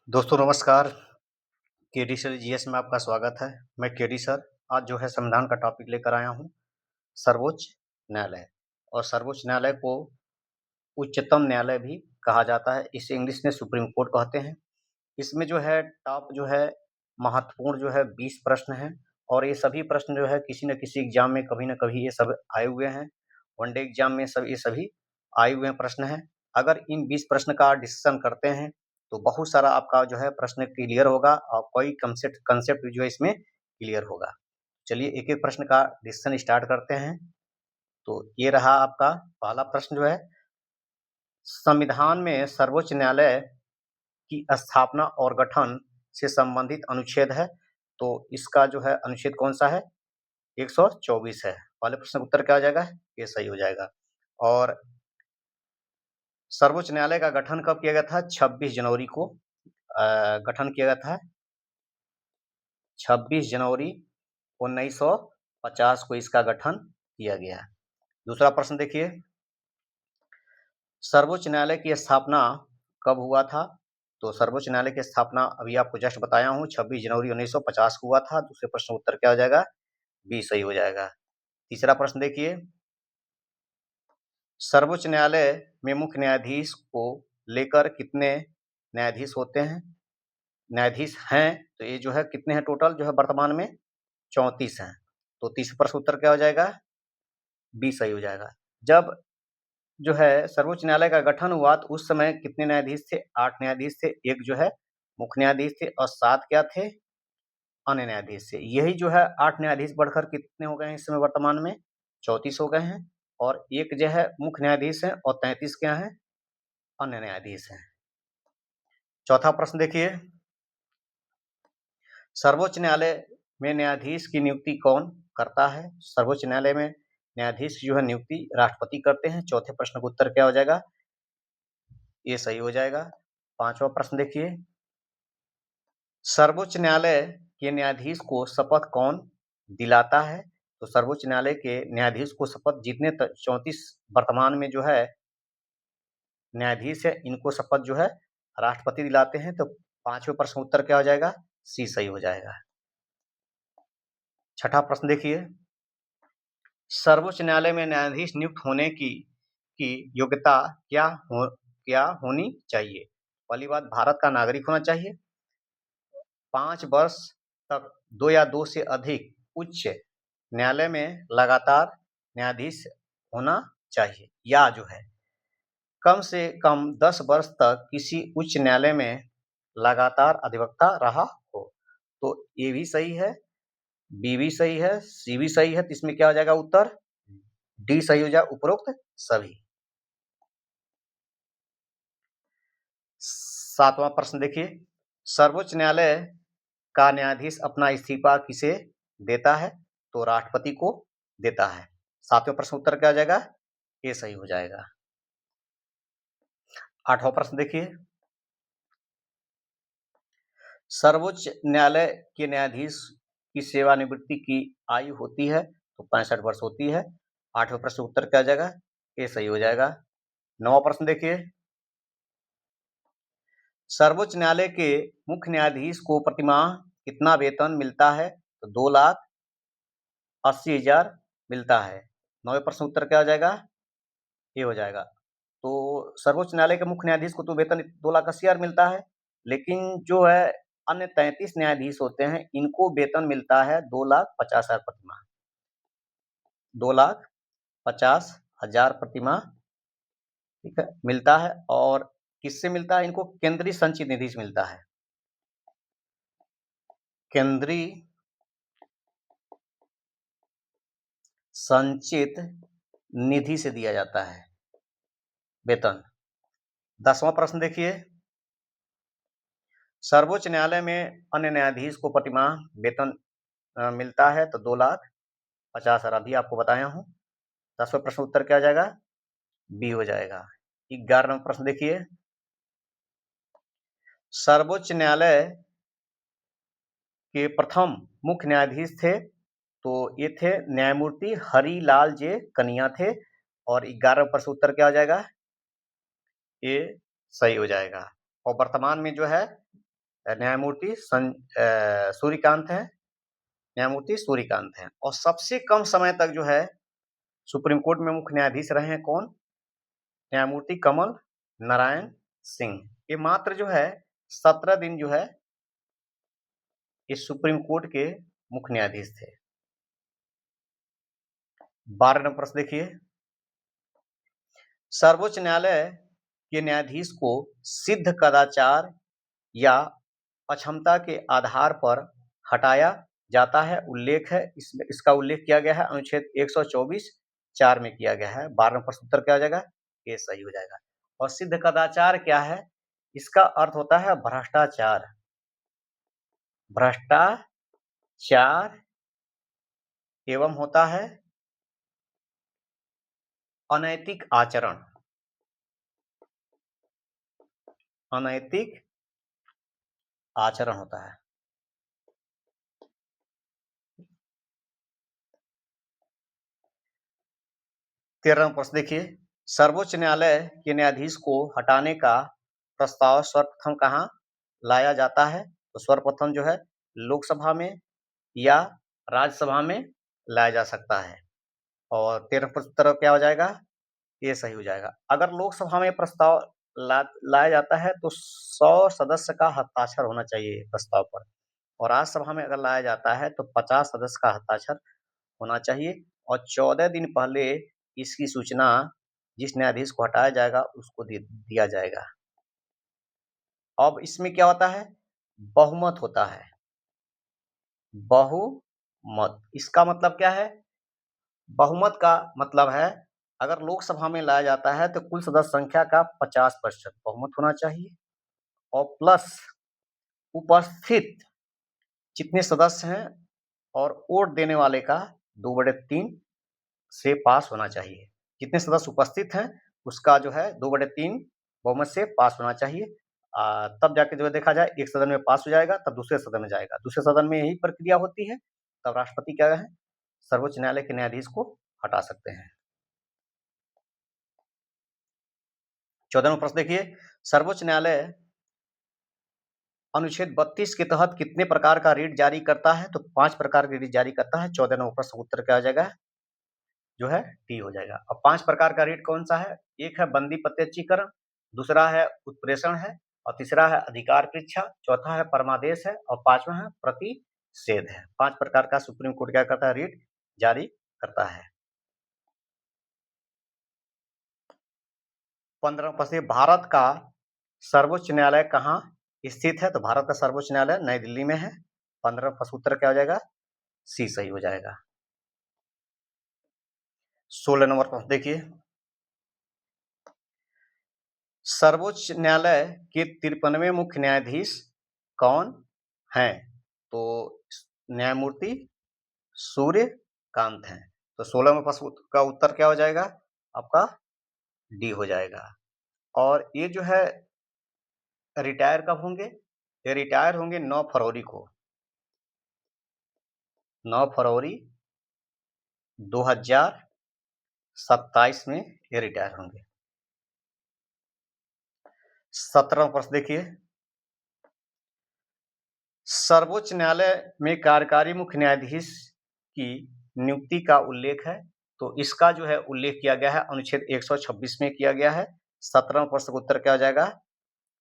दोस्तों नमस्कार। KD sir GS में आपका स्वागत है। मैं केडी सर आज जो है संविधान का टॉपिक लेकर आया हूँ, सर्वोच्च न्यायालय। और सर्वोच्च न्यायालय को उच्चतम न्यायालय भी कहा जाता है। इसे इंग्लिश में सुप्रीम कोर्ट कहते हैं। इसमें जो है टॉप जो है महत्वपूर्ण जो है 20 प्रश्न हैं और ये सभी प्रश्न जो है किसी न किसी एग्जाम में कभी न कभी ये सब आए हुए हैं। वनडे एग्जाम में सब ये सभी आए हुए प्रश्न हैं। अगर इन 20 प्रश्न का डिस्कशन करते हैं तो बहुत सारा आपका जो है प्रश्न क्लियर होगा और कोई कंसेप्ट जो है इसमें क्लियर होगा। चलिए एक-एक प्रश्न का डिस्कशन स्टार्ट करते हैं। तो ये रहा आपका पहला प्रश्न जो है, संविधान में सर्वोच्च न्यायालय की स्थापना और गठन से संबंधित अनुच्छेद है, तो इसका जो है अनुच्छेद कौन-सा है? 124 है। पहले प्रश्न का उत्तर क्या हो जाएगा? ये सही हो जाएगा। और सर्वोच्च न्यायालय का गठन कब किया गया था? 26 जनवरी को गठन किया गया था। 26 जनवरी 1950 को इसका गठन किया गया। दूसरा प्रश्न देखिए, सर्वोच्च न्यायालय की स्थापना कब हुआ था? तो सर्वोच्च न्यायालय की स्थापना अभी आपको जस्ट बताया हूँ 26 जनवरी 1950 को हुआ था। दूसरे प्रश्न का उत्तर क्या हो जाएगा? बी सही हो जाएगा। तीसरा प्रश्न देखिए, सर्वोच्च न्यायालय में मुख्य न्यायाधीश को लेकर कितने न्यायाधीश होते हैं? न्यायाधीश हैं तो ये जो है कितने हैं टोटल जो है वर्तमान में 34 हैं। तो तीसरे प्रश्न उत्तर क्या हो जाएगा? बी सही हो जाएगा। जब जो है सर्वोच्च न्यायालय का गठन हुआ तो उस समय कितने न्यायाधीश थे? 8 न्यायाधीश थे। एक जो है मुख्य न्यायाधीश थे और 7 क्या थे? अन्य न्यायाधीश थे। यही जो है 8 न्यायाधीश बढ़कर कितने हो गए हैं इस समय वर्तमान में? 34 हो गए हैं और एक जो है मुख्य न्यायाधीश हैं और 33 क्या हैं? अन्य न्यायाधीश हैं। चौथा प्रश्न देखिए, सर्वोच्च न्यायालय में न्यायाधीश की नियुक्ति कौन करता है? सर्वोच्च न्यायालय में न्यायाधीश की जो है नियुक्ति राष्ट्रपति करते हैं। चौथे प्रश्न का उत्तर क्या हो जाएगा? ये सही हो जाएगा। पांचवा प्रश्न देखिए, सर्वोच्च न्यायालय के न्यायाधीश को शपथ कौन दिलाता है? तो सर्वोच्च न्यायालय के न्यायाधीश को शपथ जितने 34 वर्तमान में जो है न्यायाधीश है, इनको शपथ जो है राष्ट्रपति दिलाते हैं। तो पांचवें प्रश्न उत्तर क्या हो जाएगा? सी सही हो जाएगा। छठा प्रश्न देखिए, सर्वोच्च न्यायालय में न्यायाधीश नियुक्त होने की योग्यता क्या होनी चाहिए? पहली बात, भारत का नागरिक होना चाहिए। 5 वर्ष तक 2 या 2 से अधिक उच्च न्यायालय में लगातार न्यायाधीश होना चाहिए या जो है कम से कम 10 वर्ष तक किसी उच्च न्यायालय में लगातार अधिवक्ता रहा हो। तो ए भी सही है, बी भी सही है, सी भी सही है। तो इसमें क्या हो जाएगा उत्तर? डी सही हो जाए, उपरोक्त सभी। सातवां प्रश्न देखिए, सर्वोच्च न्यायालय का न्यायाधीश अपना इस्तीफा किसे देता है? तो राष्ट्रपति को देता है। सातवें प्रश्न उत्तर क्या हो जाएगा? ये सही हो जाएगा। आठवां प्रश्न देखिए, सर्वोच्च न्यायालय के न्यायाधीश की सेवानिवृत्ति की आयु होती है तो 65 वर्ष होती है। आठवें प्रश्न उत्तर क्या आ जाएगा? ये सही हो जाएगा। नौवां प्रश्न देखिए, सर्वोच्च न्यायालय के मुख्य न्यायाधीश को प्रतिमाह कितना वेतन मिलता है? तो 2,80,000 मिलता है। नौवें प्रश्न उत्तर क्या हो जाएगा? ये हो जाएगा। तो सर्वोच्च न्यायालय के मुख्य न्यायाधीश को तो वेतन 2,80,000 मिलता है, लेकिन जो है अन्य 33 न्यायाधीश होते हैं, इनको वेतन मिलता है 2,50,000 प्रतिमाह। 2,50,000 प्रतिमाह, ठीक है, मिलता है। और किससे मिलता है इनको? केंद्रीय संचित निधि से मिलता है। केंद्रीय संचित निधि से दिया जाता है वेतन। 10वां प्रश्न देखिए, सर्वोच्च न्यायालय में अन्य न्यायाधीश को प्रतिमाह वेतन मिलता है तो 2,50,000 अभी आपको बताया हूँ। 10वां प्रश्न उत्तर क्या आ जाएगा? बी हो जाएगा। 11वां प्रश्न देखिए, सर्वोच्च न्यायालय के प्रथम मुख्य न्यायाधीश थे तो ये थे न्यायमूर्ति हरिलाल जे कनिया थे। और 11वां प्रश्न उत्तर क्या हो जाएगा? ये सही हो जाएगा। और वर्तमान में जो है न्यायमूर्ति सूर्यकांत है, न्यायमूर्ति सूर्यकांत हैं। और सबसे कम समय तक जो है सुप्रीम कोर्ट में मुख्य न्यायाधीश रहे हैं कौन? न्यायमूर्ति कमल नारायण सिंह। ये मात्र जो है 17 दिन जो है इस सुप्रीम कोर्ट के मुख्य न्यायाधीश थे। 12 नंबर प्रश्न देखिए, सर्वोच्च न्यायालय के न्यायाधीश को सिद्ध कदाचार या अक्षमता के आधार पर हटाया जाता है। उल्लेख है इसका उल्लेख किया गया है अनुच्छेद 124(4) में किया गया है। 12 नंबर प्रश्न उत्तर क्या हो जाएगा? ये सही हो जाएगा। और सिद्ध कदाचार क्या है? इसका अर्थ होता है भ्रष्टाचार। भ्रष्टाचार एवं होता है अनैतिक आचरण। अनैतिक आचरण होता है। तेरह प्रश्न देखिए, सर्वोच्च न्यायालय के न्यायाधीश को हटाने का प्रस्ताव सर्वप्रथम कहाँ लाया जाता है? तो सर्वप्रथम जो है लोकसभा में या राज्यसभा में लाया जा सकता है। और 13 प्रश्न उत्तर क्या हो जाएगा? ये सही हो जाएगा। अगर लोकसभा में प्रस्ताव लाया जाता है तो 100 सदस्य का हस्ताक्षर होना चाहिए प्रस्ताव पर, और राज्यसभा में अगर लाया जाता है तो 50 सदस्य का हस्ताक्षर होना चाहिए, और 14 दिन पहले इसकी सूचना जिस न्यायाधीश को हटाया जाएगा उसको दिया जाएगा। अब इसमें क्या होता है? बहुमत होता है। बहुमत, इसका मतलब क्या है? बहुमत का मतलब है अगर लोकसभा में लाया जाता है तो कुल सदस्य संख्या का 50% बहुमत होना चाहिए, और प्लस उपस्थित जितने सदस्य हैं और वोट देने वाले का 2/3 से पास होना चाहिए। जितने सदस्य उपस्थित हैं उसका जो है 2/3 बहुमत से पास होना चाहिए। तब जाके जो है देखा जाए एक सदन में पास हो जाएगा तब दूसरे सदन में जाएगा। दूसरे सदन में यही प्रक्रिया होती है, तब राष्ट्रपति क्या है सर्वोच्च न्यायालय के न्यायाधीश को हटा सकते हैं। 14वां प्रश्न देखिए, सर्वोच्च न्यायालय अनुच्छेद 32 के तहत कितने प्रकार का रीट जारी करता है? तो 5 प्रकार के रीट जारी करता है। 14 नंबर प्रश्न उत्तर क्या हो जाएगा? जो है टी हो जाएगा। अब 5 प्रकार का रीट कौन सा है? एक है बंदी प्रत्यक्षीकरण, दूसरा है उत्प्रेषण है, और तीसरा है अधिकार परीक्षा, चौथा है परमादेश है, और 5वां है प्रतिषेध है। 5 प्रकार का सुप्रीम कोर्ट क्या करता है? रीट जारी करता है। 15वां प्रश्न, भारत का सर्वोच्च न्यायालय कहाँ स्थित है? तो भारत का सर्वोच्च न्यायालय नई दिल्ली में है। 15वां प्रश्न उत्तर क्या हो जाएगा? सी सही हो जाएगा। 16 नंबर प्रश्न देखिए, सर्वोच्च न्यायालय के 53वें मुख्य न्यायाधीश कौन हैं? तो न्यायमूर्ति सूर्यकांत हैं। तो 16वें प्रश्न का उत्तर क्या हो जाएगा? आपका डी हो जाएगा। और ये जो है रिटायर कब होंगे? ये रिटायर होंगे 9 फरवरी को। 9 फरवरी 2027 में ये रिटायर होंगे। 17वां प्रश्न देखिए, सर्वोच्च न्यायालय में कार्यकारी मुख्य न्यायाधीश की नियुक्ति का उल्लेख है। तो इसका जो है उल्लेख किया गया है अनुच्छेद 126 में किया गया है। 17वां प्रश्न का उत्तर क्या हो जाएगा?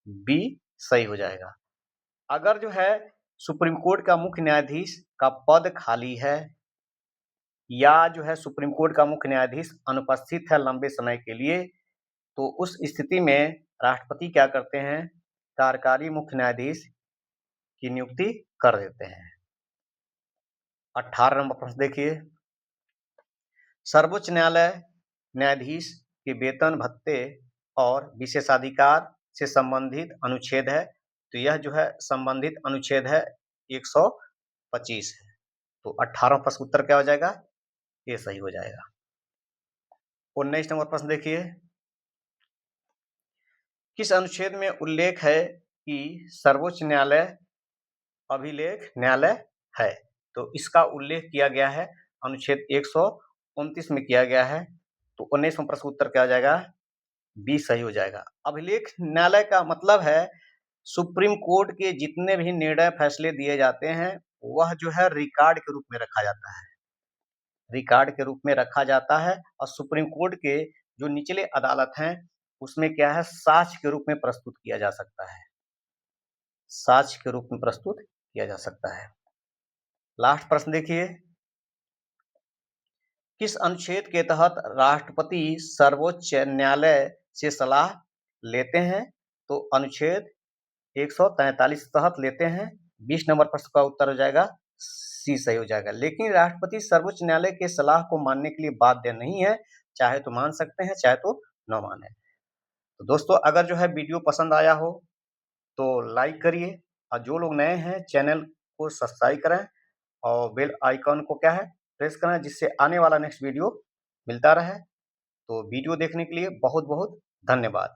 बी सही हो जाएगा। अगर जो है सुप्रीम कोर्ट का मुख्य न्यायाधीश का पद खाली है या जो है सुप्रीम कोर्ट का मुख्य न्यायाधीश अनुपस्थित है लंबे समय के लिए, तो उस स्थिति में राष्ट्रपति क्या करते हैं? कार्यकारी मुख्य न्यायाधीश की नियुक्ति कर देते हैं। 18 नंबर प्रश्न देखिए, सर्वोच्च न्यायालय न्यायाधीश के वेतन भत्ते और विशेषाधिकार से संबंधित अनुच्छेद है। तो यह जो है संबंधित अनुच्छेद है 125 है। तो 18वां प्रश्न उत्तर क्या हो जाएगा? ये सही हो जाएगा। 19 नंबर प्रश्न देखिए, किस अनुच्छेद में उल्लेख है कि सर्वोच्च न्यायालय अभिलेख न्यायालय है? तो इसका उल्लेख किया गया है अनुच्छेद 129 में किया गया है। तो 19वां प्रश्न उत्तर क्या हो जाएगा? बी सही हो जाएगा। अभिलेख न्यायालय का मतलब है सुप्रीम कोर्ट के जितने भी निर्णय फैसले दिए जाते हैं वह जो है रिकॉर्ड के रूप में रखा जाता है, रिकॉर्ड के रूप में रखा जाता है और सुप्रीम कोर्ट के जो निचले अदालत हैं उसमें क्या है, साक्ष्य के रूप में प्रस्तुत किया जा सकता है, साक्ष्य के रूप में प्रस्तुत किया जा सकता है। लास्ट प्रश्न देखिए, किस अनुच्छेद के तहत राष्ट्रपति सर्वोच्च न्यायालय से सलाह लेते हैं? तो अनुच्छेद 143 तहत लेते हैं। 20 नंबर प्रश्न का उत्तर हो जाएगा सी सही हो जाएगा। लेकिन राष्ट्रपति सर्वोच्च न्यायालय के सलाह को मानने के लिए बाध्य नहीं है, चाहे तो मान सकते हैं चाहे तो न माने। तो दोस्तों अगर जो है वीडियो पसंद आया हो तो लाइक करिए और जो लोग नए हैं चैनल को सब्सक्राइब करें और बेल आइकन को क्या है प्रेस करें, जिससे आने वाला नेक्स्ट वीडियो मिलता रहे। तो वीडियो देखने के लिए बहुत बहुत धन्यवाद।